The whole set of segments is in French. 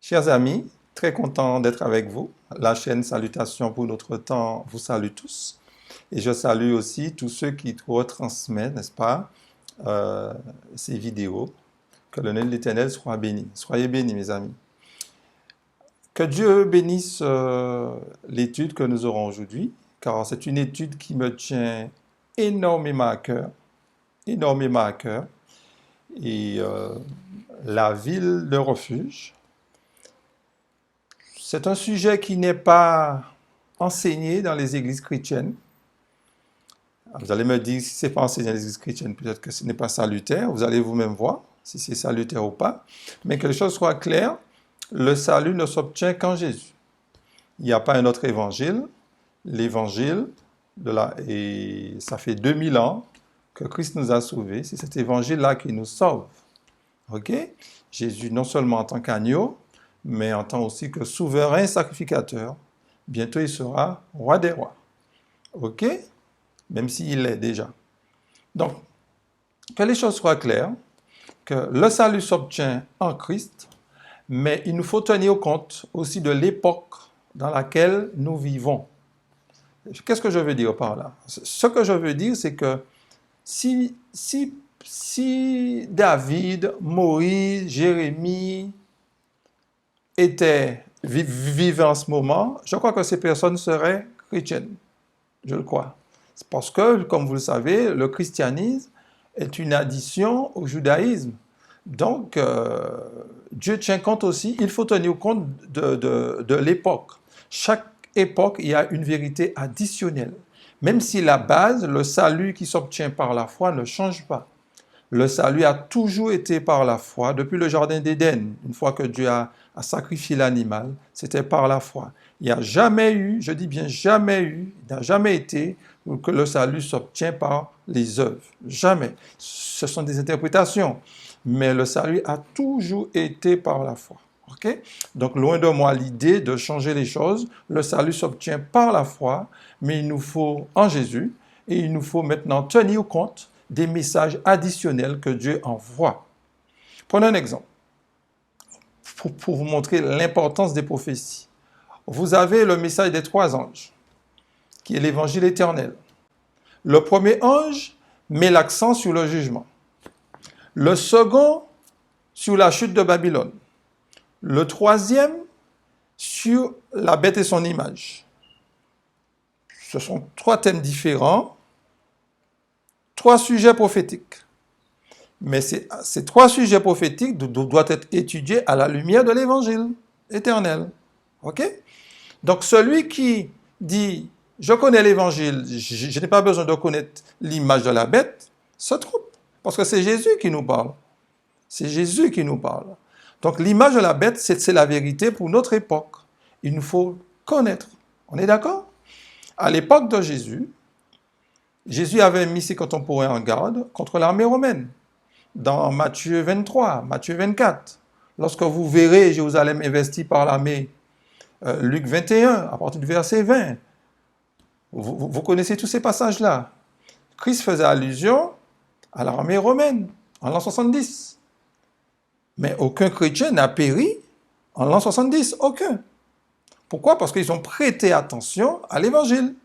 Chers amis, très content d'être avec vous. La chaîne Salutations pour notre temps vous salue tous. Et je salue aussi tous ceux qui retransmettent, n'est-ce pas, ces vidéos. Que le nom de l'Éternel soit béni. Soyez bénis, mes amis. Que Dieu bénisse l'étude que nous aurons aujourd'hui, car c'est une étude qui me tient énormément à cœur. Énormément à cœur. Et la ville de refuge, c'est un sujet qui n'est pas enseigné dans les églises chrétiennes. Vous allez me dire, si ce n'est pas enseigné dans les églises chrétiennes, peut-être que ce n'est pas salutaire. Vous allez vous-même voir si c'est salutaire ou pas. Mais que les choses soient claires, le salut ne s'obtient qu'en Jésus. Il n'y a pas un autre évangile. L'évangile, et ça fait 2000 ans que Christ nous a sauvés. C'est cet évangile-là qui nous sauve. OK? Jésus, non seulement en tant qu'agneau, mais en tant aussi que souverain sacrificateur. Bientôt, il sera roi des rois. OK? Même s'il l'est déjà. Donc, que les choses soient claires, que le salut s'obtient en Christ, mais il nous faut tenir compte aussi de l'époque dans laquelle nous vivons. Qu'est-ce que je veux dire par là? Ce que je veux dire, c'est que si David, Moïse, Jérémie vivaient en ce moment, je crois que ces personnes seraient chrétiennes. Je le crois. C'est parce que, comme vous le savez, le christianisme est une addition au judaïsme. Donc, Dieu tient compte aussi, il faut tenir compte de l'époque. Chaque époque, il y a une vérité additionnelle. Même si la base, le salut qui s'obtient par la foi, ne change pas. Le salut a toujours été par la foi, depuis le jardin d'Éden. Une fois que Dieu a sacrifié l'animal, c'était par la foi. Il n'y a jamais eu, je dis bien jamais eu, il n'a jamais été que le salut s'obtient par les œuvres. Jamais. Ce sont des interprétations. Mais le salut a toujours été par la foi. Okay? Donc, loin de moi l'idée de changer les choses. Le salut s'obtient par la foi, mais il nous faut en Jésus, et il nous faut maintenant tenir compte des messages additionnels que Dieu envoie. Prenons un exemple pour vous montrer l'importance des prophéties. Vous avez le message des 3 anges, qui est l'évangile éternel. Le premier ange met l'accent sur le jugement. Le second, sur la chute de Babylone. Le troisième, sur la bête et son image. Ce sont 3 thèmes différents, 3 sujets prophétiques. Mais ces 3 sujets prophétiques doivent être étudiés à la lumière de l'évangile éternel. OK? Donc, celui qui dit « Je connais l'évangile, je n'ai pas besoin de connaître l'image de la bête », se trompe. Parce que c'est Jésus qui nous parle. C'est Jésus qui nous parle. Donc, l'image de la bête, c'est la vérité pour notre époque. Il nous faut connaître. On est d'accord? À l'époque de Jésus, Jésus avait mis ses contemporains en garde contre l'armée romaine. Dans Matthieu 23, Matthieu 24, lorsque vous verrez Jérusalem investie par l'armée, Luc 21, à partir du verset 20, vous connaissez tous ces passages-là. Christ faisait allusion à l'armée romaine en l'an 70. Mais aucun chrétien n'a péri en l'an 70, aucun. Pourquoi? Parce qu'ils ont prêté attention à l'évangile.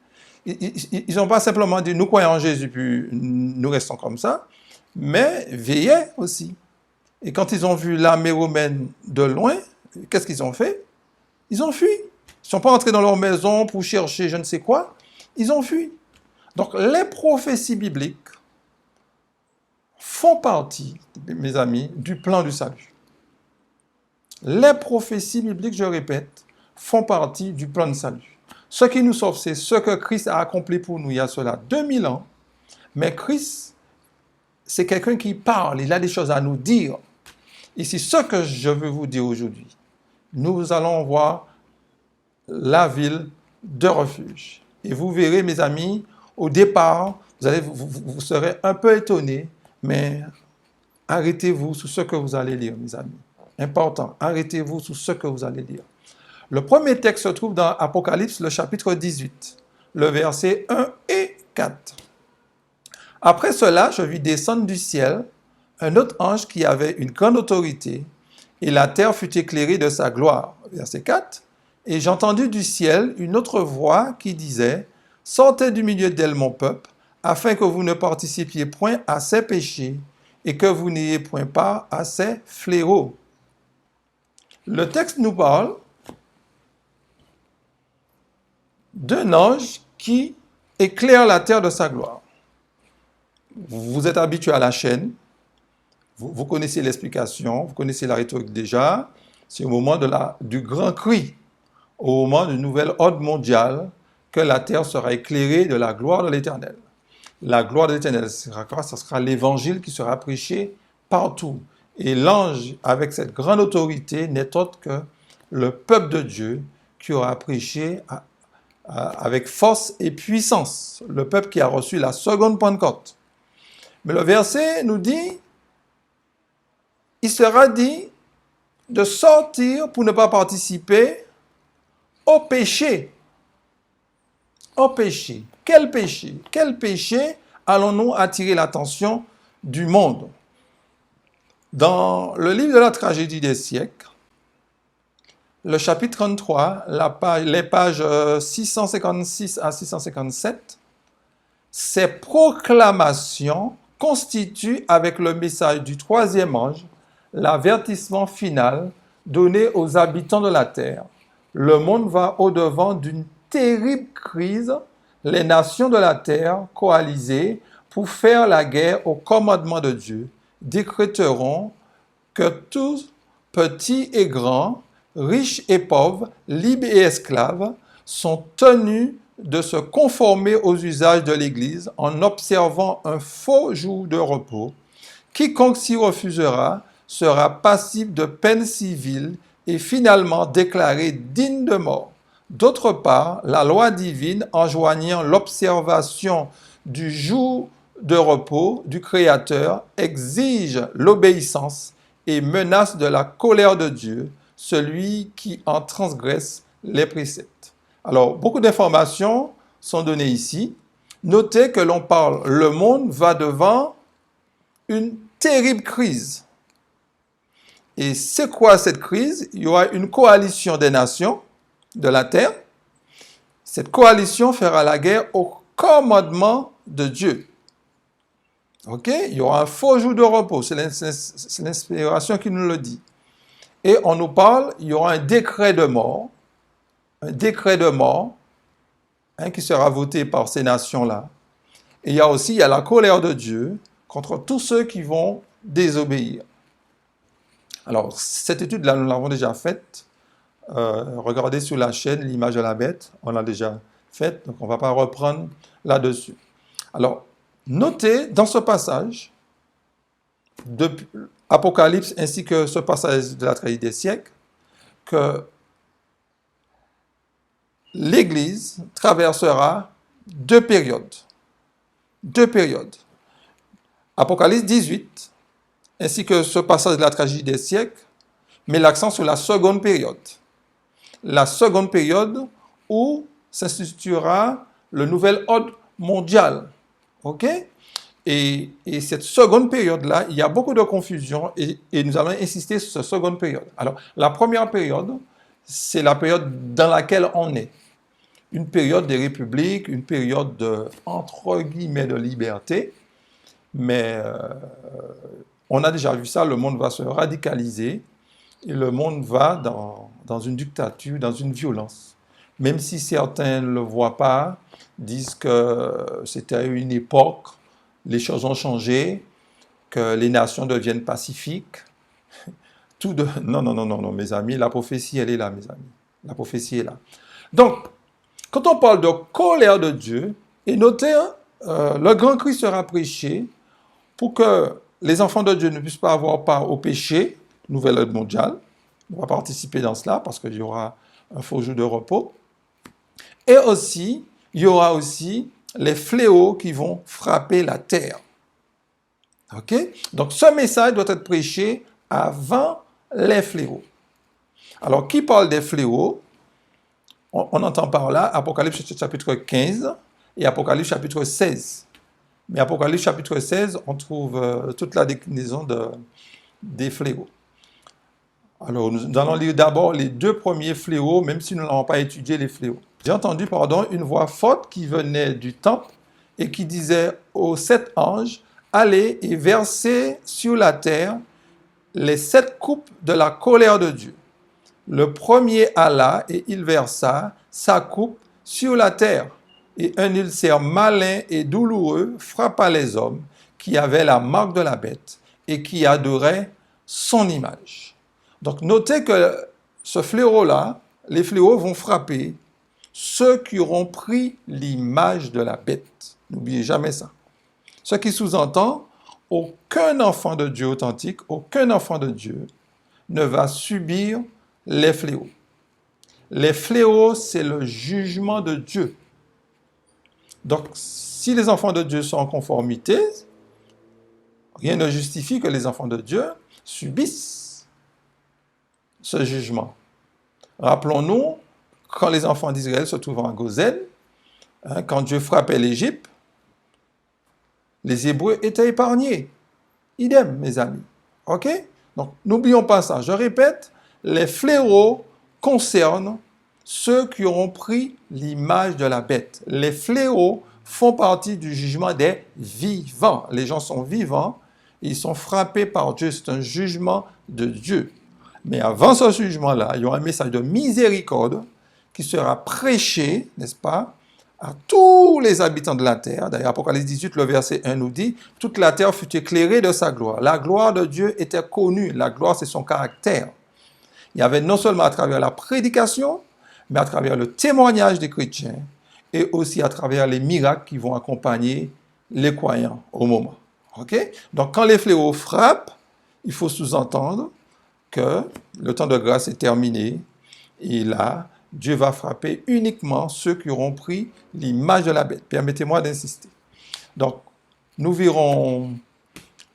Ils n'ont pas simplement dit « nous croyons en Jésus, puis nous restons comme ça », mais veillaient aussi. Et quand ils ont vu l'armée romaine de loin, qu'est-ce qu'ils ont fait? Ils ont fui. Ils ne sont pas entrés dans leur maison pour chercher je ne sais quoi. Ils ont fui. Donc les prophéties bibliques font partie, mes amis, du plan du salut. Les prophéties bibliques, je répète, font partie du plan du salut. Ce qui nous sauve, c'est ce que Christ a accompli pour nous il y a cela 2000 ans. Mais Christ, c'est quelqu'un qui parle, il a des choses à nous dire. Et c'est ce que je veux vous dire aujourd'hui. Nous allons voir la ville de refuge. Et vous verrez, mes amis, au départ, vous serez un peu étonnés, mais arrêtez-vous sur ce que vous allez lire, mes amis. Important, arrêtez-vous sur ce que vous allez lire. Le premier texte se trouve dans Apocalypse, le chapitre 18, le verset 1 et 4. Après cela, je vis descendre du ciel un autre ange qui avait une grande autorité et la terre fut éclairée de sa gloire. Verset 4. Et j'entendis du ciel une autre voix qui disait, sortez du milieu d'elle, mon peuple, afin que vous ne participiez point à ses péchés et que vous n'ayez point part à ses fléaux. Le texte nous parle d'un ange qui éclaire la terre de sa gloire. Vous êtes habitué à la chaîne, vous connaissez l'explication, vous connaissez la rhétorique déjà. C'est au moment du grand cri, au moment du nouvel ordre mondial, que la terre sera éclairée de la gloire de l'Éternel. La gloire de l'Éternel, ce sera l'évangile qui sera prêché partout. Et l'ange, avec cette grande autorité, n'est autre que le peuple de Dieu qui aura prêché avec force et puissance, le peuple qui a reçu la seconde Pentecôte. Mais le verset nous dit, il sera dit de sortir pour ne pas participer au péché. Au péché. Quel péché? Quel péché allons-nous attirer l'attention du monde? Dans le livre de la tragédie des siècles, le chapitre 33, les pages 656 à 657, ces proclamations constituent, avec le message du troisième ange, l'avertissement final donné aux habitants de la terre. Le monde va au-devant d'une terrible crise. Les nations de la terre, coalisées pour faire la guerre au commandement de Dieu, décréteront que tous, petits et grands, riches et pauvres, libres et esclaves, sont tenus de se conformer aux usages de l'Église en observant un faux jour de repos. Quiconque s'y refusera sera passible de peine civile et finalement déclaré digne de mort. D'autre part, la loi divine enjoignant l'observation du jour de repos du Créateur exige l'obéissance et menace de la colère de Dieu, celui qui en transgresse les préceptes. Alors, beaucoup d'informations sont données ici. Notez que l'on parle, le monde va devant une terrible crise. Et c'est quoi cette crise? Il y aura une coalition des nations de la terre. Cette coalition fera la guerre au commandement de Dieu. Ok? Il y aura un faux jour de repos. C'est l'inspiration qui nous le dit. Et on nous parle, il y aura un décret de mort qui sera voté par ces nations-là. Et il y a la colère de Dieu contre tous ceux qui vont désobéir. Alors, cette étude-là, nous l'avons déjà faite. Regardez sur la chaîne l'image de la bête, on l'a déjà faite, donc on ne va pas reprendre là-dessus. Alors, notez dans ce passage, de Apocalypse ainsi que ce passage de la tragédie des siècles, que l'Église traversera deux périodes. Apocalypse 18, ainsi que ce passage de la tragédie des siècles, met l'accent sur la seconde période. La seconde période où s'instituera le nouvel ordre mondial. OK? Et cette seconde période-là, il y a beaucoup de confusion et nous allons insister sur cette seconde période. Alors, la première période, c'est la période dans laquelle on est. Une période des républiques, une période de, entre guillemets, de liberté. Mais on a déjà vu ça, le monde va se radicaliser et le monde va dans une dictature, dans une violence. Même si certains ne le voient pas, disent que c'était une époque, les choses ont changé, que les nations deviennent pacifiques. Non, mes amis, la prophétie, elle est là, mes amis. La prophétie est là. Donc, quand on parle de colère de Dieu, et notez, le grand cri sera prêché pour que les enfants de Dieu ne puissent pas avoir part au péché, nouvel ordre mondial. On va participer dans cela parce qu'il y aura un faux jour de repos. Et aussi, il y aura aussi les fléaux qui vont frapper la terre. OK? Donc, ce message doit être prêché avant les fléaux. Alors, qui parle des fléaux? On entend par là Apocalypse chapitre 15 et Apocalypse chapitre 16. Mais Apocalypse chapitre 16, on trouve toute la déclinaison des fléaux. Alors, nous allons lire d'abord les deux premiers fléaux, même si nous n'avons pas étudié les fléaux. J'ai entendu, une voix forte qui venait du temple et qui disait aux 7 anges, « Allez et versez sur la terre les 7 coupes de la colère de Dieu. » Le premier alla et il versa sa coupe sur la terre. Et un ulcère malin et douloureux frappa les hommes qui avaient la marque de la bête et qui adoraient son image. Donc, notez que ce fléau-là, les fléaux vont frapper ceux qui auront pris l'image de la bête. N'oubliez jamais ça. Ce qui sous-entend, aucun enfant de Dieu authentique, aucun enfant de Dieu ne va subir les fléaux. Les fléaux, c'est le jugement de Dieu. Donc, si les enfants de Dieu sont en conformité, rien ne justifie que les enfants de Dieu subissent ce jugement. Rappelons-nous, quand les enfants d'Israël se trouvaient en Gozen, quand Dieu frappait l'Égypte, les Hébreux étaient épargnés. Idem, mes amis. OK? Donc, n'oublions pas ça. Je répète, les fléaux concernent ceux qui auront pris l'image de la bête. Les fléaux font partie du jugement des vivants. Les gens sont vivants, ils sont frappés par Dieu. C'est un jugement de Dieu. Mais avant ce jugement-là, il y aura un message de miséricorde qui sera prêché, n'est-ce pas, à tous les habitants de la terre. D'ailleurs, Apocalypse 18, le verset 1 nous dit, « Toute la terre fut éclairée de sa gloire. » La gloire de Dieu était connue. La gloire, c'est son caractère. Il y avait non seulement à travers la prédication, mais à travers le témoignage des chrétiens et aussi à travers les miracles qui vont accompagner les croyants au moment. Okay? Donc, quand les fléaux frappent, il faut sous-entendre que le temps de grâce est terminé et là, Dieu va frapper uniquement ceux qui auront pris l'image de la bête. Permettez-moi d'insister. Donc, nous verrons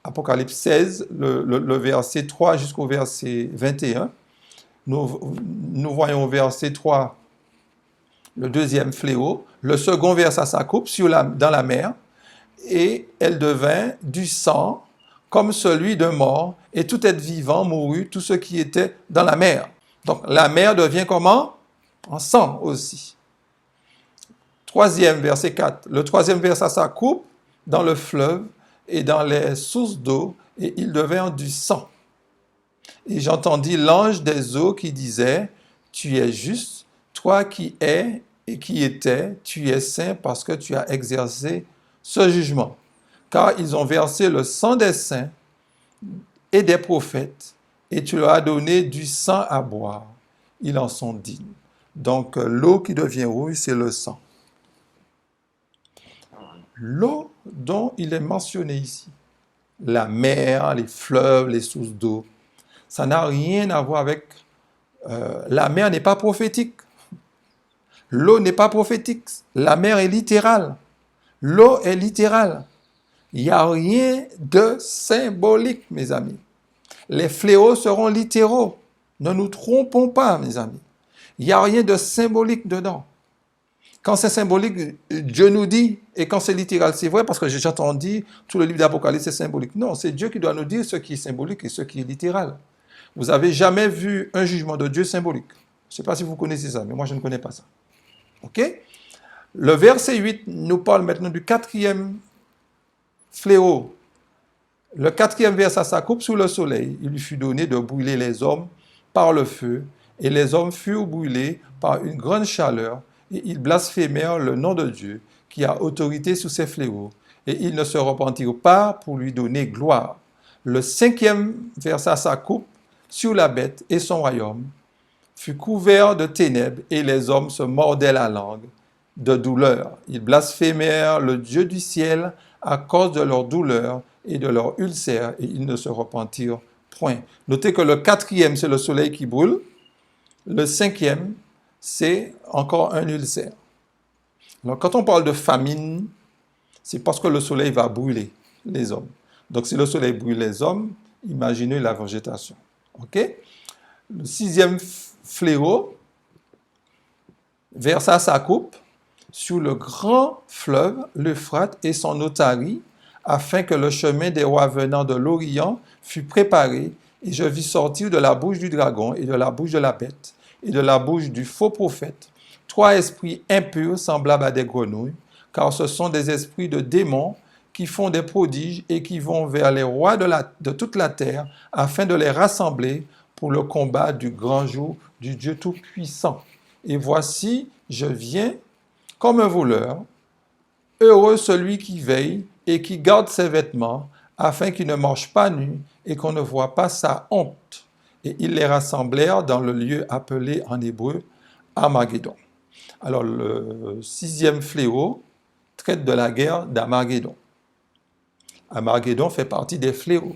Apocalypse 16, le verset 3 jusqu'au verset 21. Nous voyons au verset 3 le deuxième fléau. Le second versa sa coupe dans la mer et elle devint du sang comme celui d'un mort et tout être vivant mourut, tout ce qui était dans la mer. Donc la mer devient comment? En sang aussi. Troisième, verset 4. Le troisième versa sa coupe dans le fleuve et dans les sources d'eau et il devint du sang. Et j'entendis l'ange des eaux qui disait, « Tu es juste, toi qui es et qui étais, tu es saint parce que tu as exercé ce jugement. Car ils ont versé le sang des saints et des prophètes, et tu leur as donné du sang à boire. Ils en sont dignes. » Donc, l'eau qui devient rouge, c'est le sang. L'eau dont il est mentionné ici, la mer, les fleuves, les sources d'eau, ça n'a rien à voir avec... la mer n'est pas prophétique. L'eau n'est pas prophétique. La mer est littérale. L'eau est littérale. Il n'y a rien de symbolique, mes amis. Les fléaux seront littéraux. Ne nous trompons pas, mes amis. Il n'y a rien de symbolique dedans. Quand c'est symbolique, Dieu nous dit, et quand c'est littéral, c'est vrai, parce que j'ai entendu tout le livre d'Apocalypse, c'est symbolique. Non, c'est Dieu qui doit nous dire ce qui est symbolique et ce qui est littéral. Vous n'avez jamais vu un jugement de Dieu symbolique. Je ne sais pas si vous connaissez ça, mais moi je ne connais pas ça. OK? Le verset 8 nous parle maintenant du quatrième fléau. Le quatrième verset, sa coupe sous le soleil, il lui fut donné de brûler les hommes par le feu, et les hommes furent brûlés par une grande chaleur, et ils blasphémèrent le nom de Dieu, qui a autorité sur ces fléaux, et ils ne se repentirent pas pour lui donner gloire. Le cinquième versa sa coupe sur la bête, et son royaume fut couvert de ténèbres, et les hommes se mordaient la langue de douleur. Ils blasphémèrent le Dieu du ciel à cause de leur douleur et de leur ulcère, et ils ne se repentirent point. Notez que le quatrième, c'est le soleil qui brûle. Le cinquième, c'est encore un ulcère. Alors, quand on parle de famine, c'est parce que le soleil va brûler les hommes. Donc, si le soleil brûle les hommes, imaginez la végétation. OK? Le sixième fléau versa sa coupe sur le grand fleuve, l'Euphrate et son eau tarie, afin que le chemin des rois venant de l'Orient fût préparé, Et je vis sortir de la bouche du dragon et de la bouche de la bête et de la bouche du faux prophète 3 esprits impurs semblables à des grenouilles, car ce sont des esprits de démons qui font des prodiges et qui vont vers les rois de toute la terre afin de les rassembler pour le combat du grand jour du Dieu Tout-Puissant. Et voici, je viens comme un voleur. Heureux celui qui veille et qui garde ses vêtements, afin qu'il ne marche pas nu et qu'on ne voit pas sa honte. Et ils les rassemblèrent dans le lieu appelé en hébreu Armageddon. Alors, le 6e fléau traite de la guerre d'Armageddon. Armageddon fait partie des fléaux.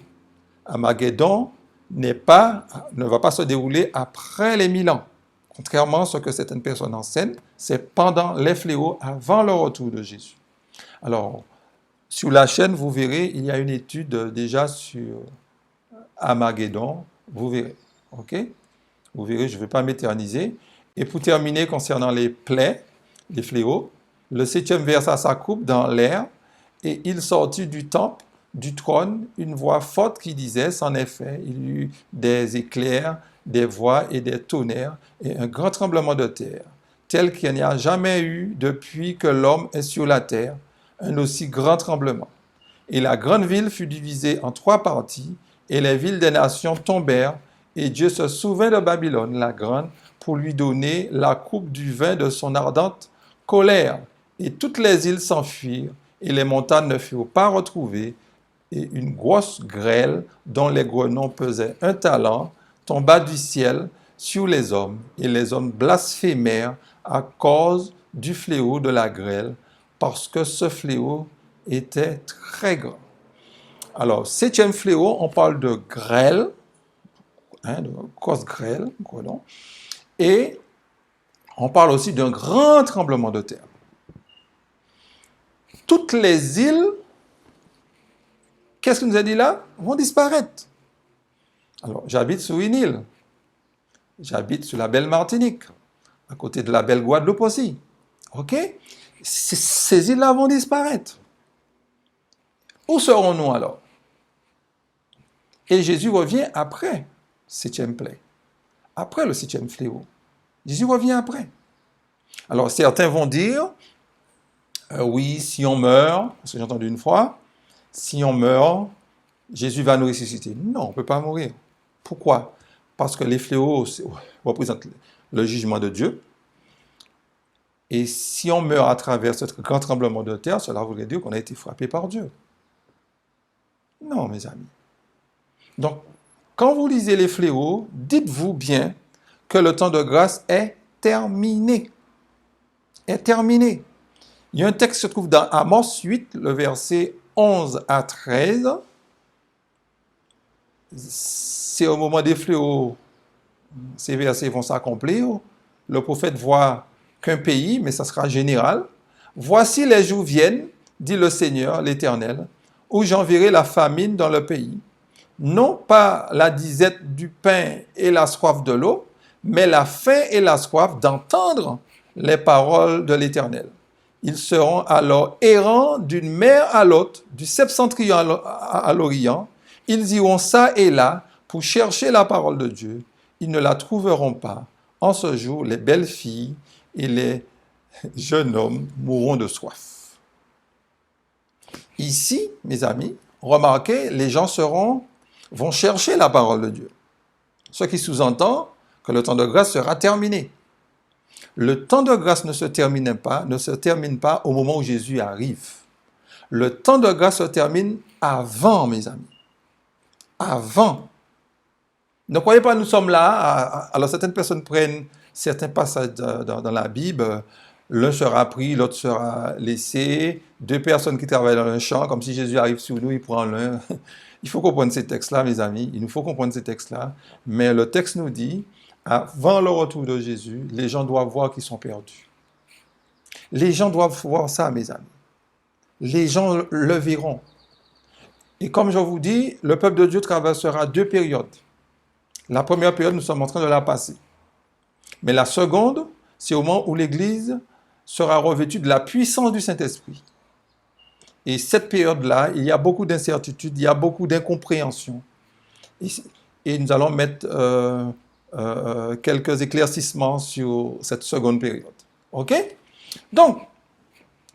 Armageddon ne va pas se dérouler après les 1000 ans. Contrairement à ce que certaines personnes enseignent, c'est pendant les fléaux, avant le retour de Jésus. Alors, sur la chaîne, vous verrez, il y a une étude déjà sur Armageddon. Vous verrez. OK? Vous verrez, je ne vais pas m'éterniser. Et pour terminer, concernant les plaies, les fléaux, le 7e versa sa coupe dans l'air, et il sortit du temple, du trône, une voix forte qui disait, c'en est fait, il y eut des éclairs, des voix et des tonnerres, et un grand tremblement de terre, tel qu'il n'y a jamais eu depuis que l'homme est sur la terre, un aussi grand tremblement. Et la grande ville fut divisée en 3 parties, et les villes des nations tombèrent, et Dieu se souvint de Babylone, la grande, pour lui donner la coupe du vin de son ardente colère. Et toutes les îles s'enfuirent, et les montagnes ne furent pas retrouvées, et une grosse grêle, dont les grenons pesaient 1 talent, tomba du ciel sur les hommes, et les hommes blasphémèrent à cause du fléau de la grêle, parce que ce fléau était très grand. Alors, 7e fléau, on parle de grêle, de grosse grêle, grenons, et on parle aussi d'un grand tremblement de terre. Toutes les îles, qu'est-ce qu'il nous a dit là? Vont disparaître. Alors, j'habite sur une île. J'habite sur la belle Martinique, à côté de la belle Guadeloupe aussi. OK? Ces îles-là vont disparaître. Où serons-nous alors? Et Jésus revient après 7e plaie, après le 7e fléau. Jésus revient après. Alors, certains vont dire, oui, si on meurt, parce que j'ai entendu une fois, si on meurt, Jésus va nous ressusciter. Non, on ne peut pas mourir. Pourquoi? Parce que les fléaux représentent le jugement de Dieu. Et si on meurt à travers ce grand tremblement de terre, cela voudrait dire qu'on a été frappé par Dieu. Non, mes amis. Donc, quand vous lisez les fléaux, dites-vous bien que le temps de grâce est terminé. Est terminé. Il y a un texte qui se trouve dans Amos 8, le verset 11 à 13. C'est au moment des fléaux, ces versets vont s'accomplir. Le prophète voit qu'un pays, mais ça sera général. Voici les jours viennent, dit le Seigneur, l'Éternel, où j'enverrai la famine dans le pays. Non pas la disette du pain et la soif de l'eau, mais la faim et la soif d'entendre les paroles de l'Éternel. Ils seront alors errants d'une mer à l'autre, du septentrion à l'orient. Ils iront ça et là pour chercher la parole de Dieu. Ils ne la trouveront pas. En ce jour, les belles filles et les jeunes hommes mourront de soif. Ici, mes amis, remarquez, les gens vont chercher la parole de Dieu. Ce qui sous-entend que le temps de grâce sera terminé. Le temps de grâce ne se termine pas au moment où Jésus arrive. Le temps de grâce se termine avant, mes amis. Avant. Ne croyez pas que nous sommes là. Alors certaines personnes prennent certains passages dans la Bible. L'un sera pris, l'autre sera laissé. 2 personnes qui travaillent dans un champ, comme si Jésus arrive sur nous, il prend l'un. Il faut comprendre ces textes-là, mes amis. Il nous faut comprendre ces textes-là. Mais le texte nous dit, avant le retour de Jésus, les gens doivent voir qu'ils sont perdus. Les gens doivent voir ça, mes amis. Les gens le verront. Et comme je vous dis, le peuple de Dieu traversera 2 périodes. La première période, nous sommes en train de la passer. Mais la seconde, c'est au moment où l'Église sera revêtue de la puissance du Saint-Esprit. Et cette période-là, il y a beaucoup d'incertitudes, il y a beaucoup d'incompréhension. et nous allons mettre quelques éclaircissements sur cette seconde période. OK? Donc,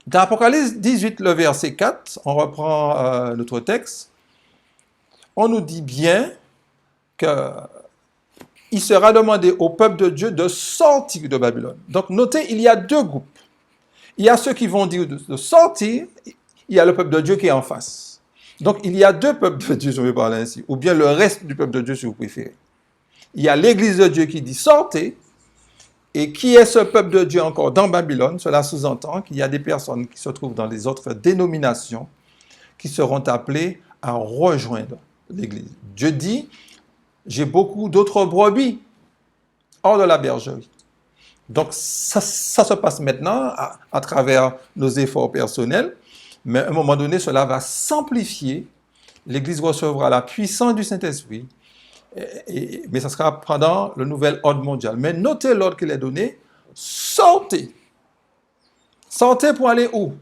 dans Apocalypse 18, le verset 4, on reprend notre texte, on nous dit bien qu'il sera demandé au peuple de Dieu de sortir de Babylone. Donc, notez, il y a deux groupes. Il y a ceux qui vont dire de sortir, il y a le peuple de Dieu qui est en face. Donc, il y a deux peuples de Dieu, je vais parler ainsi, ou bien le reste du peuple de Dieu, si vous préférez. Il y a l'Église de Dieu qui dit sortez, et qui est ce peuple de Dieu encore dans Babylone? Cela sous-entend qu'il y a des personnes qui se trouvent dans les autres dénominations qui seront appelées à rejoindre l'Église. Dieu dit, j'ai beaucoup d'autres brebis hors de la bergerie. Donc, ça se passe maintenant à travers nos efforts personnels, mais à un moment donné, cela va s'amplifier. L'Église recevra la puissance du Saint-Esprit, mais ça sera pendant le nouvel ordre mondial. Mais notez l'ordre qu'il est donné, sortez. Sortez pour aller où?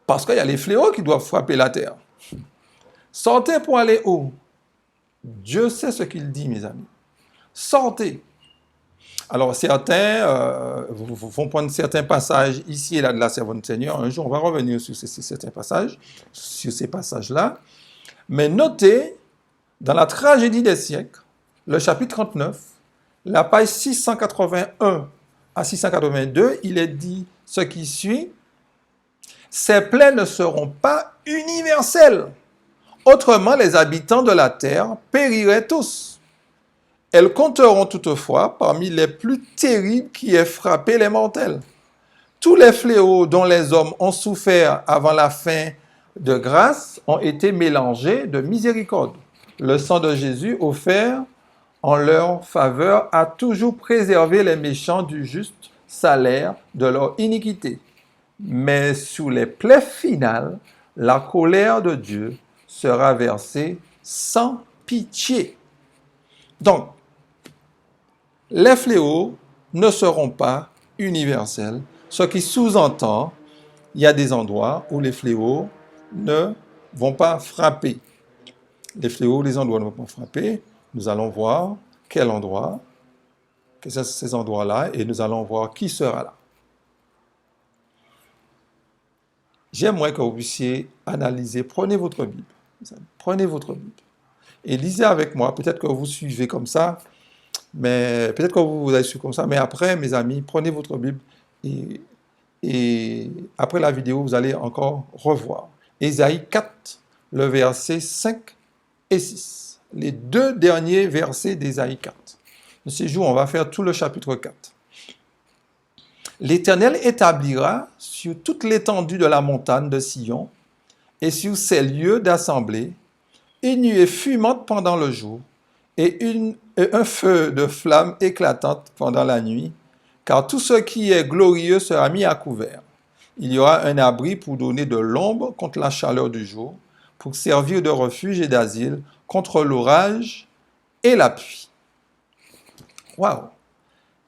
Parce qu'il y a les fléaux qui doivent frapper la terre. Sortez pour aller où? Dieu sait ce qu'il dit, mes amis. Sortez. Alors, certains vont prendre certains passages ici et là de la servante du Seigneur. Un jour, on va revenir sur certains passages, sur ces passages-là. Mais notez, dans la tragédie des siècles, le chapitre 39, la page 681 à 682, il est dit ce qui suit. Ces plaies ne seront pas universelles. Autrement, les habitants de la terre périraient tous. Elles compteront toutefois parmi les plus terribles qui aient frappé les mortels. Tous les fléaux dont les hommes ont souffert avant la fin de grâce ont été mélangés de miséricorde. Le sang de Jésus offert en leur faveur a toujours préservé les méchants du juste salaire de leur iniquité. Mais sous les plaies finales, la colère de Dieu sera versée sans pitié. Donc, les fléaux ne seront pas universels, ce qui sous-entend il y a des endroits où les fléaux ne vont pas frapper. Les fléaux, les endroits ne vont pas frapper. Nous allons voir quel endroit, que c'est ces endroits-là, et nous allons voir qui sera là. J'aimerais que vous puissiez analyser. Prenez votre Bible. Prenez votre Bible. Et lisez avec moi. Peut-être que vous suivez comme ça, mais peut-être que vous allez suivre comme ça. Mais après, mes amis, prenez votre Bible et après la vidéo, vous allez encore revoir. Ésaïe 4, le verset 5 et 6. Les deux derniers versets d'Ésaïe 4. De ces jours, on va faire tout le chapitre 4. L'Éternel établira sur toute l'étendue de la montagne de Sion et sur ses lieux d'assemblée une nuée fumante pendant le jour et un feu de flamme éclatante pendant la nuit, car tout ce qui est glorieux sera mis à couvert. Il y aura un abri pour donner de l'ombre contre la chaleur du jour, pour servir de refuge et d'asile contre l'orage et la pluie. Waouh!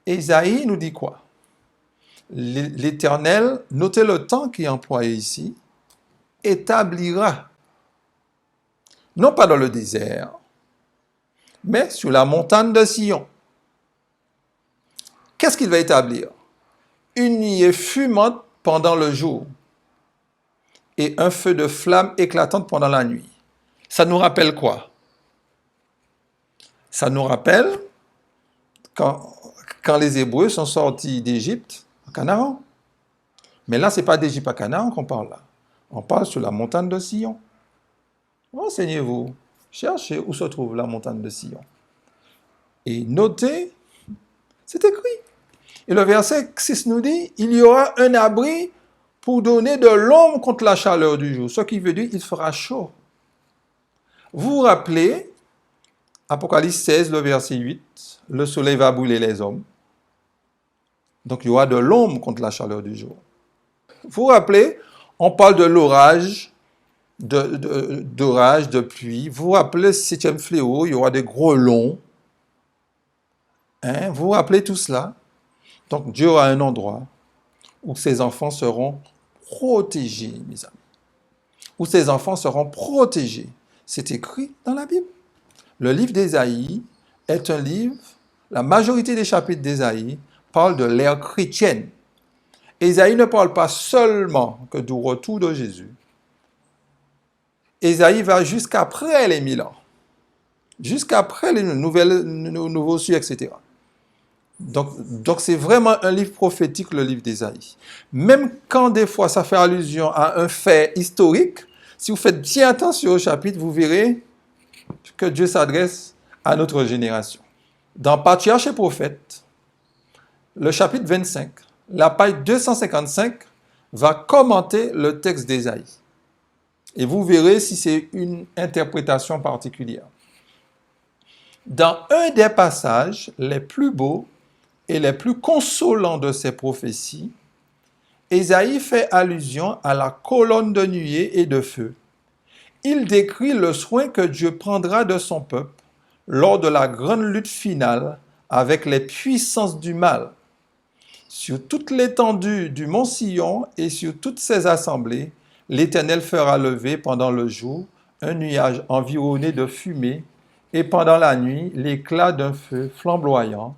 Ésaïe nous dit quoi? L'Éternel, notez le temps qui est employé ici, établira, non pas dans le désert, mais sur la montagne de Sion. Qu'est-ce qu'il va établir? Une nuée fumante pendant le jour et un feu de flamme éclatante pendant la nuit. Ça nous rappelle quoi? Ça nous rappelle quand les Hébreux sont sortis d'Égypte, à Canaan. Mais là, ce n'est pas d'Égypte à Canaan qu'on parle là. On parle sur la montagne de Sion. Renseignez-vous, cherchez où se trouve la montagne de Sion. Et notez, c'est écrit. Et le verset 6 nous dit, il y aura un abri pour donner de l'ombre contre la chaleur du jour. Ce qui veut dire qu'il fera chaud. Vous vous rappelez, Apocalypse 16, le verset 8, le soleil va brûler les hommes. Donc il y aura de l'ombre contre la chaleur du jour. Vous vous rappelez, on parle de l'orage, d'orage, de pluie. Vous vous rappelez le 7e fléau, il y aura des gros longs. Vous vous rappelez tout cela? Donc Dieu aura un endroit où ses enfants seront protégés, mes amis. Où ses enfants seront protégés. C'est écrit dans la Bible. Le livre d'Ésaïe est un livre, la majorité des chapitres d'Ésaïe parlent de l'ère chrétienne. Ésaïe ne parle pas seulement que du retour de Jésus. Ésaïe va jusqu'après les 1000 ans, jusqu'après les nouveaux cieux, etc. Donc c'est vraiment un livre prophétique, le livre d'Ésaïe. Même quand des fois ça fait allusion à un fait historique, si vous faites bien attention au chapitre, vous verrez que Dieu s'adresse à notre génération. Dans Patriarches et Prophètes, le chapitre 25, la page 255 va commenter le texte d'Ésaïe. Et vous verrez si c'est une interprétation particulière. Dans un des passages les plus beaux et les plus consolants de ces prophéties, Ésaïe fait allusion à la colonne de nuée et de feu. Il décrit le soin que Dieu prendra de son peuple lors de la grande lutte finale avec les puissances du mal. Sur toute l'étendue du mont Sion et sur toutes ses assemblées, l'Éternel fera lever pendant le jour un nuage environné de fumée et pendant la nuit l'éclat d'un feu flamboyant,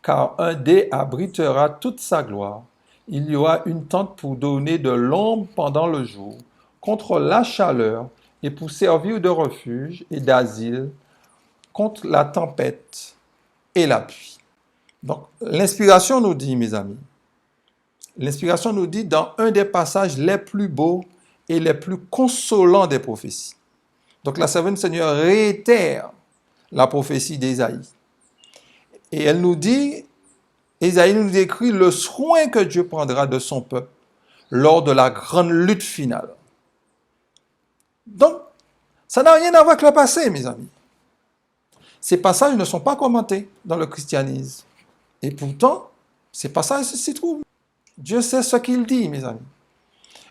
car un dé abritera toute sa gloire. Il y aura une tente pour donner de l'ombre pendant le jour, contre la chaleur et pour servir de refuge et d'asile contre la tempête et la pluie. Donc, l'inspiration nous dit, mes amis, l'inspiration nous dit dans un des passages les plus beaux et les plus consolants des prophéties. Donc, la servante du Seigneur réitère la prophétie d'Ésaïe. Et elle nous dit, Ésaïe nous décrit le soin que Dieu prendra de son peuple lors de la grande lutte finale. Donc, ça n'a rien à voir avec le passé, mes amis. Ces passages ne sont pas commentés dans le christianisme. Et pourtant, ces passages s'y trouvent. Dieu sait ce qu'il dit, mes amis.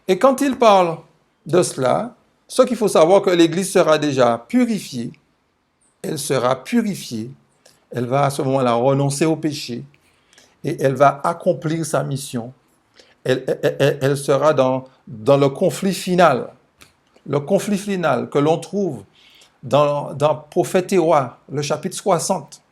Et quand il parle de cela, ce qu'il faut savoir, que l'Église sera déjà purifiée. Elle sera purifiée. Elle va à ce moment-là renoncer au péché. Et elle va accomplir sa mission. Elle sera dans le conflit final. Le conflit final que l'on trouve dans Prophète et Roi, le chapitre 60,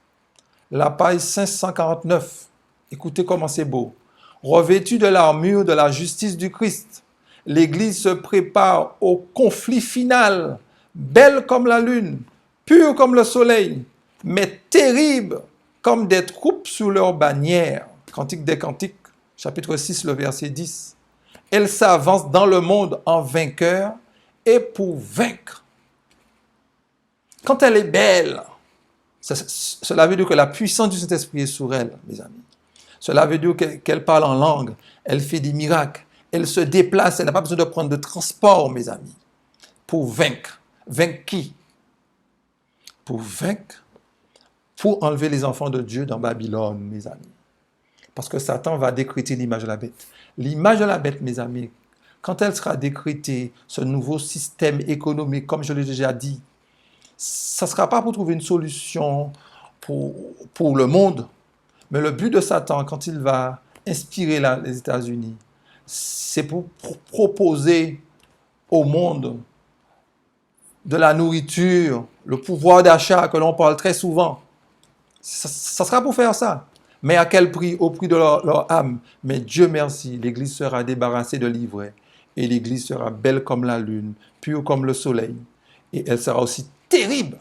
la page 549. Écoutez comment c'est beau. Revêtue de l'armure de la justice du Christ, l'Église se prépare au conflit final, belle comme la lune, pure comme le soleil, mais terrible comme des troupes sous leur bannière. Cantique des Cantiques, chapitre 6, le verset 10. Elle s'avance dans le monde en vainqueur et pour vaincre. Quand elle est belle, cela veut dire que la puissance du Saint-Esprit est sur elle, mes amis. Cela veut dire qu'elle parle en langue, elle fait des miracles, elle se déplace, elle n'a pas besoin de prendre de transport, mes amis, pour vaincre. Vaincre qui? Pour vaincre, pour enlever les enfants de Dieu dans Babylone, mes amis. Parce que Satan va décréter l'image de la bête. L'image de la bête, mes amis, quand elle sera décrétée, ce nouveau système économique, comme je l'ai déjà dit, ça ne sera pas pour trouver une solution pour le monde, mais le but de Satan, quand il va inspirer les États-Unis, c'est pour proposer au monde de la nourriture, le pouvoir d'achat que l'on parle très souvent. Ça sera pour faire ça. Mais à quel prix? Au prix de leur âme. Mais Dieu merci, l'Église sera débarrassée de l'ivraie. Et l'Église sera belle comme la lune, pure comme le soleil. Et elle sera aussi terrible.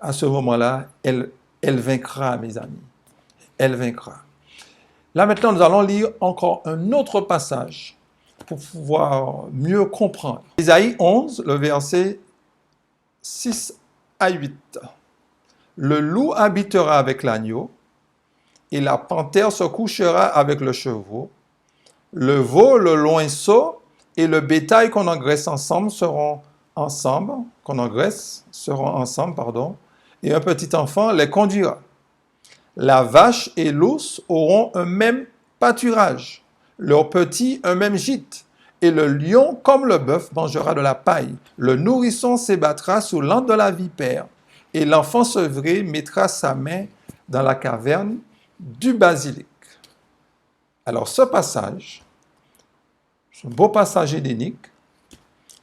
À ce moment-là, elle vaincra, mes amis. Elle vaincra. Là maintenant, nous allons lire encore un autre passage pour pouvoir mieux comprendre. Ésaïe 11, le verset 6 à 8. Le loup habitera avec l'agneau, et la panthère se couchera avec le chevreau. Le veau, le loinceau et le bétail qu'on engraisse ensemble seront ensemble, et un petit enfant les conduira. La vache et l'ours auront un même pâturage, leurs petits un même gîte, et le lion, comme le bœuf, mangera de la paille. Le nourrisson s'ébattra sous l'antre de la vipère, et l'enfant sevré mettra sa main dans la caverne du basilic. Alors ce passage, ce beau passage édénique,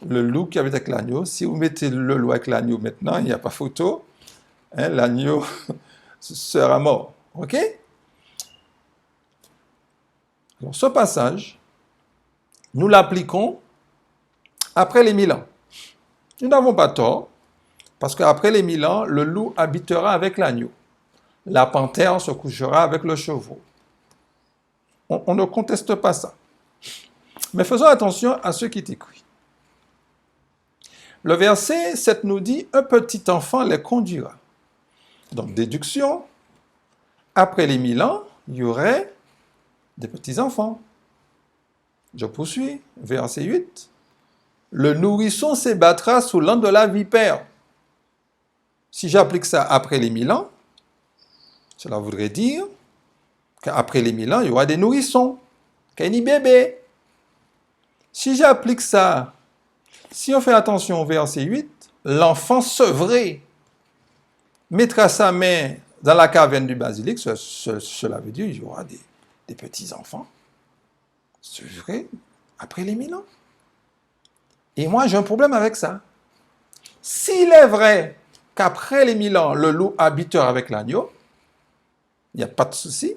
le loup qui habite avec l'agneau. Si vous mettez le loup avec l'agneau maintenant, il n'y a pas photo. Hein, l'agneau sera mort. OK? Alors, ce passage, nous l'appliquons après les 1000 ans. Nous n'avons pas tort, parce qu'après les 1000 ans, le loup habitera avec l'agneau. La panthère se couchera avec le chevreau. On ne conteste pas ça. Mais faisons attention à ce qui est écrit. Le verset 7 nous dit « Un petit enfant les conduira ». Donc, déduction, après les 1000 ans, il y aurait des petits-enfants. Je poursuis, verset 8. « Le nourrisson s'ébattra sous l'an de la vipère ». Si j'applique ça après les 1000 ans, cela voudrait dire qu'après les 1000 ans, il y aura des nourrissons, qu'il y a des bébés. Si j'applique ça, si on fait attention au verset 8, l'enfant sevré mettra sa main dans la caverne du basilic, cela veut dire qu'il y aura des petits-enfants sevrés après les 1000 ans. Et moi, j'ai un problème avec ça. S'il est vrai qu'après les 1000 ans, le loup habitera avec l'agneau, il n'y a pas de souci.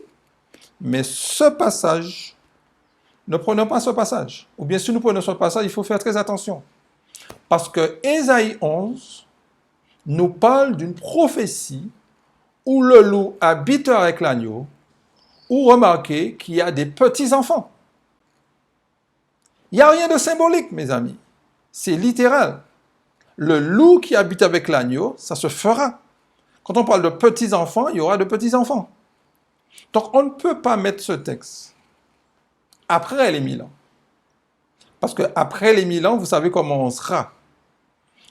Mais ce passage, ne prenons pas ce passage. Ou bien si nous prenons ce passage, il faut faire très attention. Parce que Ésaïe 11 nous parle d'une prophétie où le loup habitera avec l'agneau, où remarquez qu'il y a des petits-enfants. Il n'y a rien de symbolique, mes amis. C'est littéral. Le loup qui habite avec l'agneau, ça se fera. Quand on parle de petits-enfants, il y aura de petits-enfants. Donc, on ne peut pas mettre ce texte après les 1000 ans. Parce qu'après les 1000 ans, vous savez comment on sera.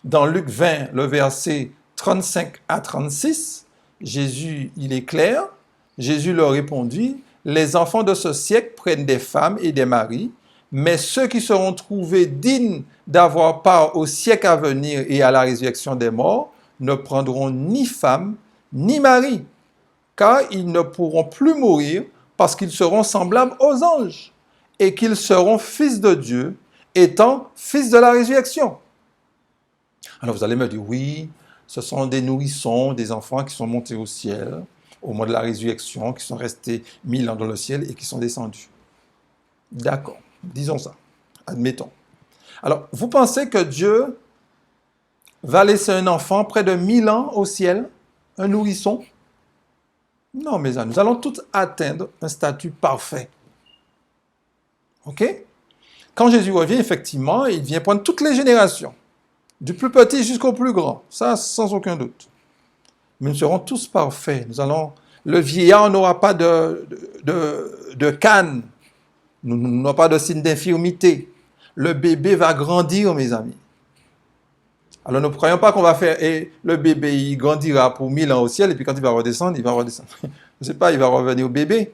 Dans Luc 20, le verset 35 à 36, Jésus, il est clair. Jésus leur répondit, « Les enfants de ce siècle prennent des femmes et des maris, mais ceux qui seront trouvés dignes d'avoir part au siècle à venir et à la résurrection des morts ne prendront ni femme ni mari, car ils ne pourront plus mourir parce qu'ils seront semblables aux anges et qu'ils seront fils de Dieu, étant fils de la résurrection. » Alors vous allez me dire, oui, ce sont des nourrissons, des enfants qui sont montés au ciel au moment de la résurrection, qui sont restés 1000 ans dans le ciel et qui sont descendus. D'accord, disons ça, admettons. Alors, vous pensez que Dieu va laisser un enfant près de 1000 ans au ciel, un nourrisson? Non, mes amis, nous allons tous atteindre un statut parfait. OK? Quand Jésus revient, effectivement, il vient prendre toutes les générations, du plus petit jusqu'au plus grand, ça sans aucun doute. Mais nous serons tous parfaits. Le vieillard n'aura pas de canne, n'aura pas de signe d'infirmité. Le bébé va grandir, mes amis. Alors ne croyons pas qu'on va faire, et le bébé, il grandira pour 1000 ans au ciel, et puis quand il va redescendre, il va redescendre. Je ne sais pas, il va revenir au bébé.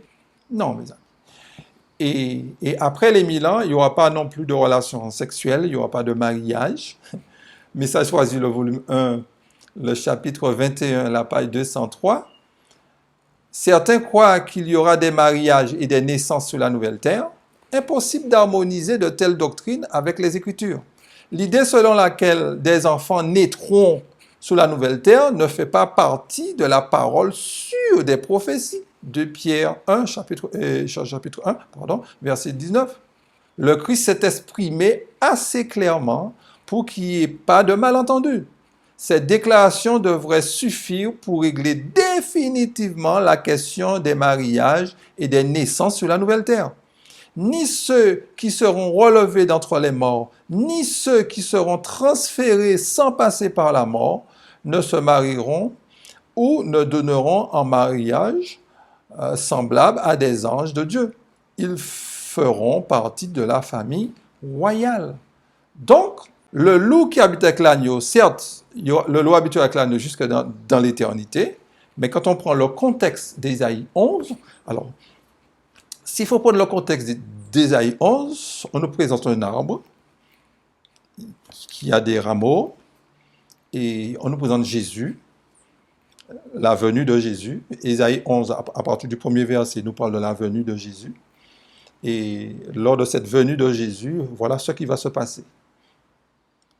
Non, mes amis. Et après les 1000 ans, il n'y aura pas non plus de relations sexuelles, il n'y aura pas de mariage. Message choisi, le volume 1, le chapitre 21, la page 203. Certains croient qu'il y aura des mariages et des naissances sur la nouvelle terre. Impossible d'harmoniser de telles doctrines avec les Écritures. L'idée selon laquelle des enfants naîtront sur la nouvelle terre ne fait pas partie de la parole sûre des prophéties de Pierre 1, chapitre 1, verset 19. Le Christ s'est exprimé assez clairement pour qu'il n'y ait pas de malentendu. Cette déclaration devrait suffire pour régler définitivement la question des mariages et des naissances sur la nouvelle terre. Ni ceux qui seront relevés d'entre les morts, ni ceux qui seront transférés sans passer par la mort, ne se marieront ou ne donneront en mariage semblable à des anges de Dieu. Ils feront partie de la famille royale. Donc, le loup qui habite avec l'agneau, certes, le loup habite avec l'agneau jusque dans l'éternité, mais quand on prend le contexte d'Ésaïe 11, alors, s'il faut prendre le contexte d'Ésaïe 11, on nous présente un arbre qui a des rameaux et on nous présente Jésus, la venue de Jésus. Ésaïe 11, à partir du premier verset, nous parle de la venue de Jésus. Et lors de cette venue de Jésus, voilà ce qui va se passer.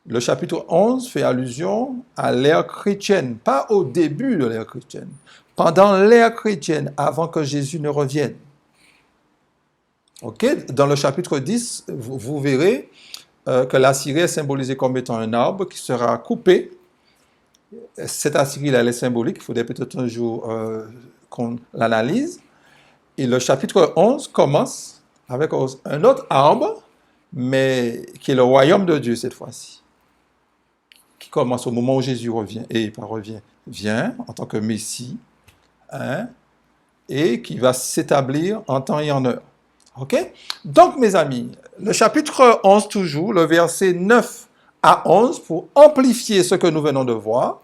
Le chapitre 11 fait allusion à l'ère chrétienne, pas au début de l'ère chrétienne, pendant l'ère chrétienne, avant que Jésus ne revienne. Ok? Dans le chapitre 10, vous verrez que la Syrie est symbolisée comme étant un arbre qui sera coupé. Cette Assyrie, elle est symbolique, il faudrait peut-être un jour qu'on l'analyse. Et le chapitre 11 commence avec un autre arbre, mais qui est le royaume de Dieu cette fois-ci, qui commence au moment où Jésus revient, vient en tant que Messie, hein, et qui va s'établir en temps et en heure. Ok? Donc, mes amis, le chapitre 11 toujours, le verset 9 à 11, pour amplifier ce que nous venons de voir,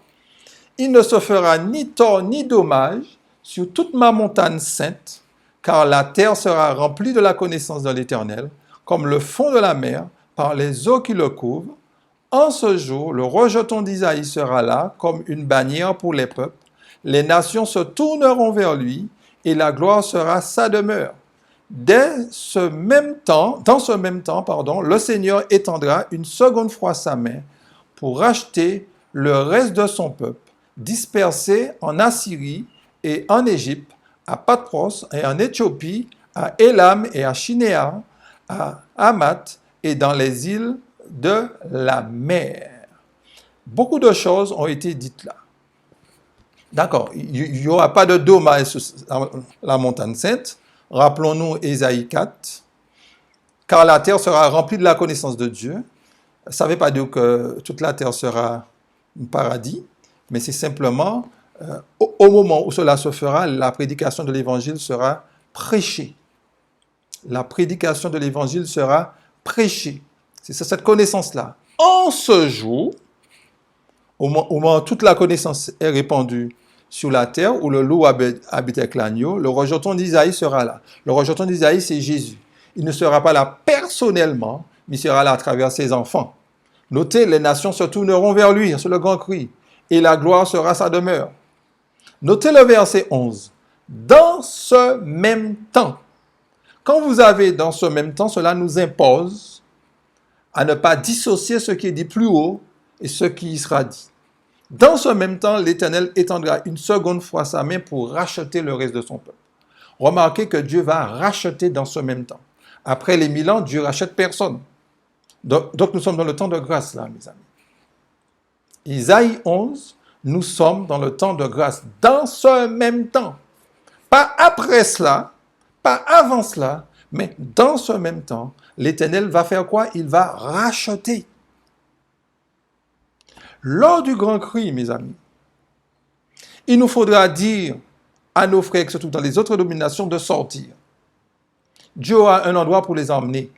il ne se fera ni tort ni dommage sur toute ma montagne sainte, car la terre sera remplie de la connaissance de l'Éternel, comme le fond de la mer, par les eaux qui le couvrent. En ce jour, le rejeton d'Isaïe sera là, comme une bannière pour les peuples. Les nations se tourneront vers lui, et la gloire sera sa demeure. Dans ce même temps, le Seigneur étendra une seconde fois sa main pour racheter le reste de son peuple, dispersé en Assyrie et en Égypte, à Patros et en Éthiopie, à Élam et à Shinéar, à Hamath et dans les îles de la mer. Beaucoup de choses ont été dites là. D'accord, il n'y aura pas de dommage sur la montagne sainte. Rappelons-nous Ésaïe 4, car la terre sera remplie de la connaissance de Dieu. Ça ne veut pas dire que toute la terre sera un paradis, mais c'est simplement au moment où cela se fera, la prédication de l'évangile sera prêchée. La prédication de l'évangile sera prêchée. C'est cette connaissance-là. En ce jour, au moment où toute la connaissance est répandue sur la terre, où le loup habite avec l'agneau, le rejeton d'Isaïe sera là. Le rejeton d'Isaïe, c'est Jésus. Il ne sera pas là personnellement, mais il sera là à travers ses enfants. Notez, les nations se tourneront vers lui, c'est le grand cri, et la gloire sera sa demeure. Notez le verset 11. Dans ce même temps. Quand vous avez dans ce même temps, cela nous impose à ne pas dissocier ce qui est dit plus haut et ce qui y sera dit. Dans ce même temps, l'Éternel étendra une seconde fois sa main pour racheter le reste de son peuple. Remarquez que Dieu va racheter dans ce même temps. Après les 1000 ans, Dieu rachète personne. Donc nous sommes dans le temps de grâce là, mes amis. Isaïe 11, nous sommes dans le temps de grâce, dans ce même temps. Pas après cela, pas avant cela, mais dans ce même temps, l'Éternel va faire quoi? Il va racheter. Lors du grand cri, mes amis, il nous faudra dire à nos frères, surtout dans les autres dominations, de sortir. Dieu a un endroit pour les emmener.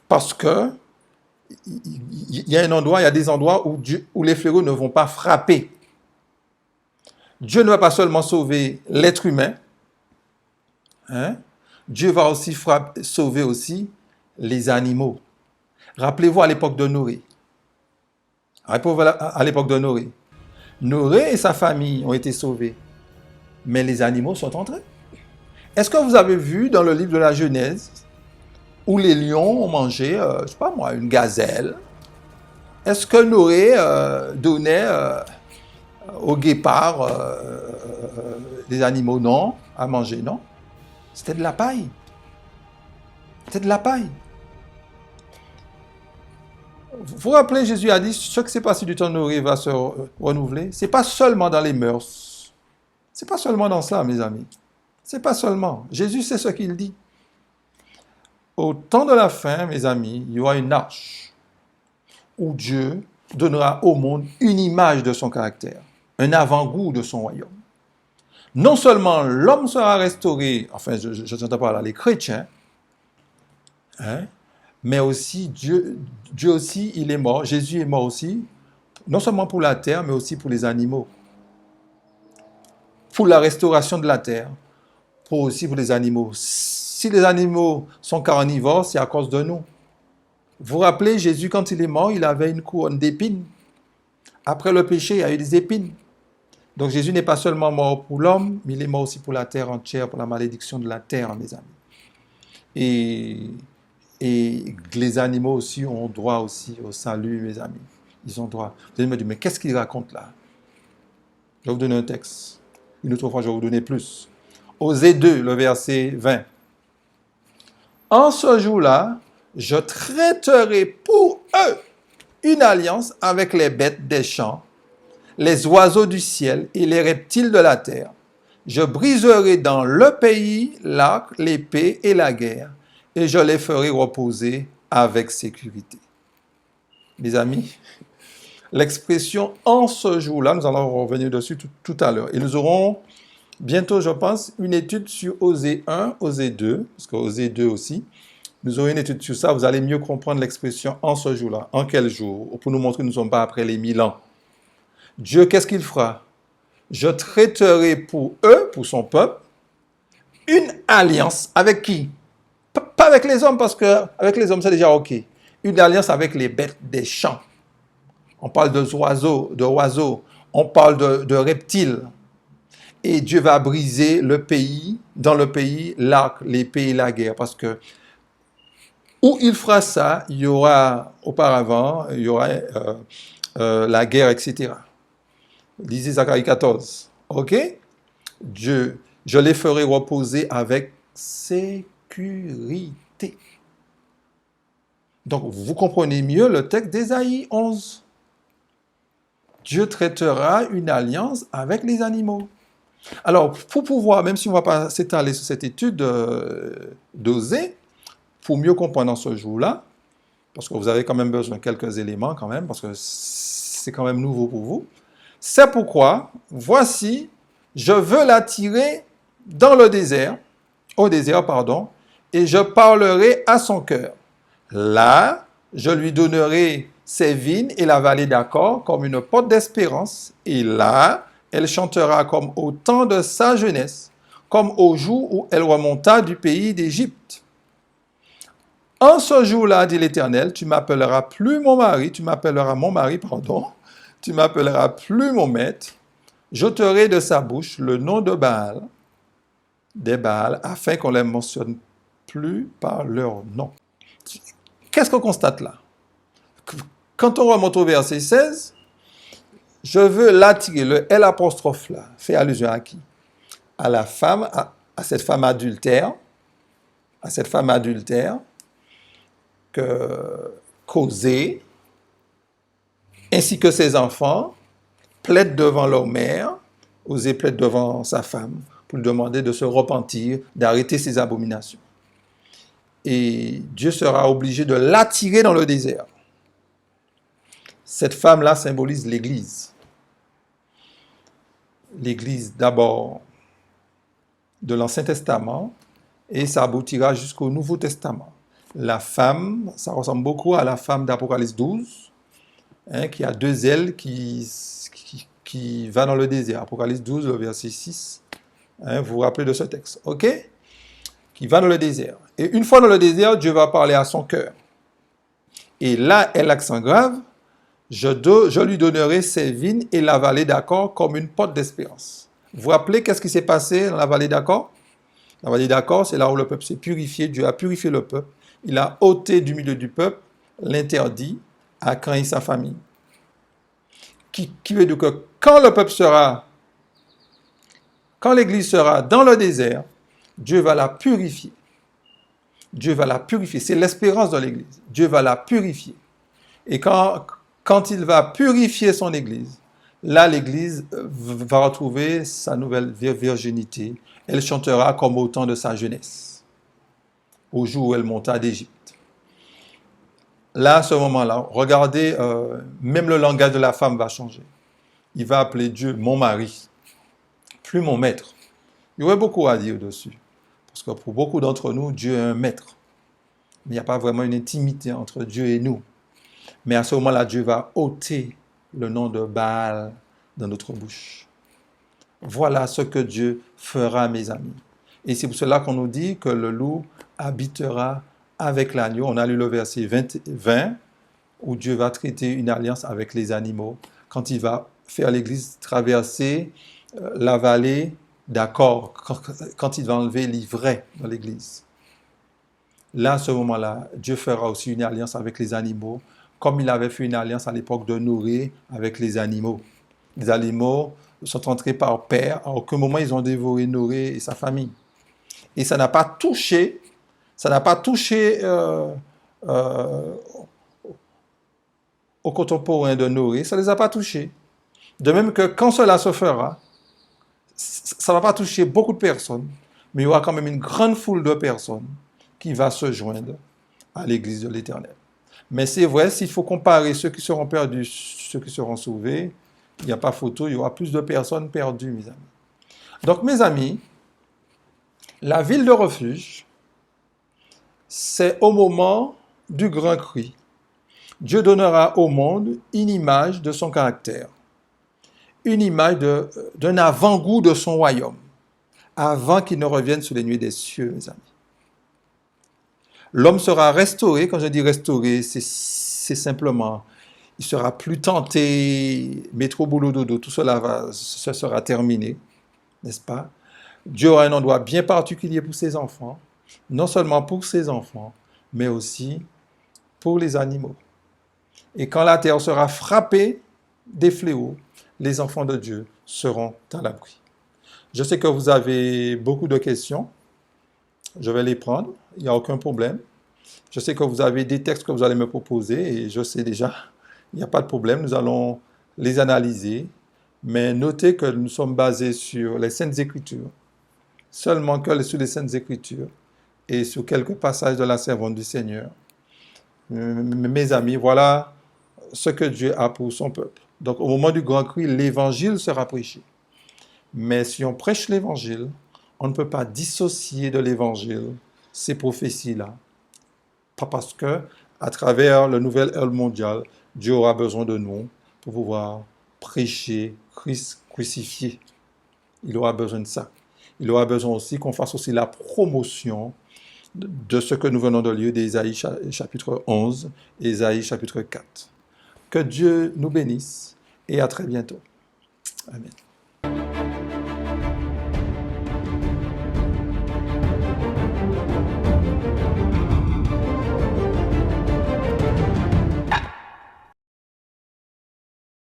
Parce que il y a des endroits où les fléaux ne vont pas frapper. Dieu ne va pas seulement sauver l'être humain, hein? Dieu va aussi sauver aussi les animaux. Rappelez-vous à l'époque de Noé. Noé et sa famille ont été sauvés, mais les animaux sont entrés. Est-ce que vous avez vu dans le livre de la Genèse où les lions ont mangé, je ne sais pas moi, une gazelle? Est-ce que Noé donnait aux guépards des animaux? Non, à manger, non. C'était de la paille. C'était de la paille. Vous vous rappelez, Jésus a dit, ce qui s'est passé du temps de Noé va se renouveler. Ce n'est pas seulement dans les mœurs. Ce n'est pas seulement dans cela, mes amis. Ce n'est pas seulement. Jésus sait ce qu'il dit. Au temps de la fin, mes amis, il y aura une arche où Dieu donnera au monde une image de son caractère, un avant-goût de son royaume. Non seulement l'homme sera restauré, enfin, je n'entends pas là, les chrétiens, hein, mais aussi Dieu aussi, il est mort, Jésus est mort aussi, non seulement pour la terre, mais aussi pour les animaux. Pour la restauration de la terre, aussi pour les animaux. Si les animaux sont carnivores, c'est à cause de nous. Vous vous rappelez, Jésus, quand il est mort, il avait une couronne d'épines. Après le péché, il y a eu des épines. Donc Jésus n'est pas seulement mort pour l'homme, mais il est mort aussi pour la terre entière, pour la malédiction de la terre, mes amis. Et les animaux aussi ont droit aussi au salut, mes amis. Ils ont droit. Vous allez me dire, mais qu'est-ce qu'il raconte là? Je vais vous donner un texte. Une autre fois, je vais vous donner plus. Osée 2, le verset 20. En ce jour-là, je traiterai pour eux une alliance avec les bêtes des champs, les oiseaux du ciel et les reptiles de la terre. Je briserai dans le pays l'arc, l'épée et la guerre, et je les ferai reposer avec sécurité. Mes amis, l'expression « en ce jour-là », nous allons revenir dessus tout à l'heure. Et nous aurons bientôt, je pense, une étude sur Osée 1, Osée 2, parce que Osée 2 aussi. Nous aurons une étude sur ça, vous allez mieux comprendre l'expression « en ce jour-là ». En quel jour? Pour nous montrer que nous ne sommes pas après les 1000 ans. Dieu, qu'est-ce qu'il fera? Je traiterai pour eux, pour son peuple, une alliance avec qui? Pas avec les hommes, parce qu'avec les hommes, c'est déjà OK. Une alliance avec les bêtes des champs. On parle d'oiseaux, on parle de reptiles. Et Dieu va briser le pays, dans le pays, l'arc, l'épée et la guerre. Parce que où il fera ça, il y aura auparavant, il y aura la guerre, etc. Lisez Zacharie 14. OK? Dieu, je les ferai reposer avec sécurité. Donc, vous comprenez mieux le texte d'Ésaïe 11. Dieu traitera une alliance avec les animaux. Alors, pour pouvoir, même si on ne va pas s'étaler sur cette étude d'Osée, pour mieux comprendre en ce jour-là, parce que vous avez quand même besoin de quelques éléments quand même, parce que c'est quand même nouveau pour vous, c'est pourquoi, voici, je veux l'attirer dans le désert, au désert, pardon, et je parlerai à son cœur. Là, je lui donnerai ses vignes et la vallée d'Accord comme une porte d'espérance, et là, elle chantera comme au temps de sa jeunesse, comme au jour où elle remonta du pays d'Égypte. En ce jour-là, dit l'Éternel, tu m'appelleras plus mon mari, tu m'appelleras mon mari, pardon, tu m'appelleras plus mon maître, j'ôterai de sa bouche le nom de Baal, des Baals, afin qu'on ne les mentionne plus par leur nom. Qu'est-ce qu'on constate là? Quand on remonte au verset 16, je veux l'attirer, le L apostrophe là, fait allusion à qui? À la femme, à cette femme adultère, qu'Osée, ainsi que ses enfants, plaident devant leur mère, Osée plaide devant sa femme, pour lui demander de se repentir, d'arrêter ses abominations. Et Dieu sera obligé de l'attirer dans le désert. Cette femme-là symbolise l'Église. L'Église d'abord de l'Ancien Testament, et ça aboutira jusqu'au Nouveau Testament. La femme, ça ressemble beaucoup à la femme d'Apocalypse 12, qui a deux ailes qui va dans le désert. Apocalypse 12, le verset 6. Vous vous rappelez de ce texte, ok? Qui va dans le désert. Et une fois dans le désert, Dieu va parler à son cœur. Et là est l'accent grave. Je lui donnerai ses vignes et la vallée d'Accord comme une porte d'espérance. Vous vous rappelez qu'est-ce qui s'est passé dans la vallée d'Accord? La vallée d'Accord, c'est là où le peuple s'est purifié. Dieu a purifié le peuple. Il a ôté du milieu du peuple l'interdit à Achan et sa famille. Qui veut dire que quand l'Église sera dans le désert, Dieu va la purifier. Dieu va la purifier. C'est l'espérance de l'Église. Dieu va la purifier. Et quand il va purifier son Église, là, l'Église va retrouver sa nouvelle virginité. Elle chantera comme au temps de sa jeunesse, au jour où elle monta d'Égypte. Là, à ce moment-là, regardez, même le langage de la femme va changer. Il va appeler Dieu mon mari, plus mon maître. Il y aurait beaucoup à dire dessus. Parce que pour beaucoup d'entre nous, Dieu est un maître. Mais il n'y a pas vraiment une intimité entre Dieu et nous. Mais à ce moment-là, Dieu va ôter le nom de Baal dans notre bouche. Voilà ce que Dieu fera, mes amis. Et c'est pour cela qu'on nous dit que le loup habitera avec l'agneau. On a lu le verset 20, où Dieu va traiter une alliance avec les animaux, quand il va faire l'Église traverser la vallée d'Accord, quand il va enlever l'ivraie dans l'Église. Là, à ce moment-là, Dieu fera aussi une alliance avec les animaux, comme il avait fait une alliance à l'époque de Noé avec les animaux. Les animaux sont entrés par paire. À aucun moment, ils ont dévoré Noé et sa famille. Et ça n'a pas touché euh, aux contemporains de Noé, ça ne les a pas touchés. De même que quand cela se fera, ça ne va pas toucher beaucoup de personnes, mais il y aura quand même une grande foule de personnes qui va se joindre à l'Église de l'Éternel. Mais c'est vrai, s'il faut comparer ceux qui seront perdus, ceux qui seront sauvés, il n'y a pas photo, il y aura plus de personnes perdues, mes amis. Donc, mes amis, la ville de refuge, c'est au moment du grand cri. Dieu donnera au monde une image de son caractère, une image d'un avant-goût de son royaume, avant qu'il ne revienne sur les nuées des cieux, mes amis. L'homme sera restauré. Quand je dis restauré, c'est simplement, il sera plus tenté, métro, boulot, dodo, tout cela ce sera terminé, n'est-ce pas? Dieu aura un endroit bien particulier pour ses enfants, non seulement pour ses enfants, mais aussi pour les animaux. Et quand la terre sera frappée des fléaux, les enfants de Dieu seront à l'abri. Je sais que vous avez beaucoup de questions. Je vais les prendre. Il n'y a aucun problème. Je sais que vous avez des textes que vous allez me proposer et je sais déjà, il n'y a pas de problème. Nous allons les analyser. Mais notez que nous sommes basés sur les Saintes Écritures, seulement que sur les Saintes Écritures et sur quelques passages de la servante du Seigneur. Mes amis, voilà ce que Dieu a pour son peuple. Donc, au moment du grand cri, l'évangile sera prêché. Mais si on prêche l'évangile, on ne peut pas dissocier de l'évangile ces prophéties-là. Pas parce que, à travers le nouvel ordre mondial, Dieu aura besoin de nous pour pouvoir prêcher Christ crucifié. Il aura besoin de ça. Il aura besoin aussi qu'on fasse aussi la promotion de ce que nous venons de lire d'Ésaïe chapitre 11 et Ésaïe chapitre 4. Que Dieu nous bénisse et à très bientôt. Amen.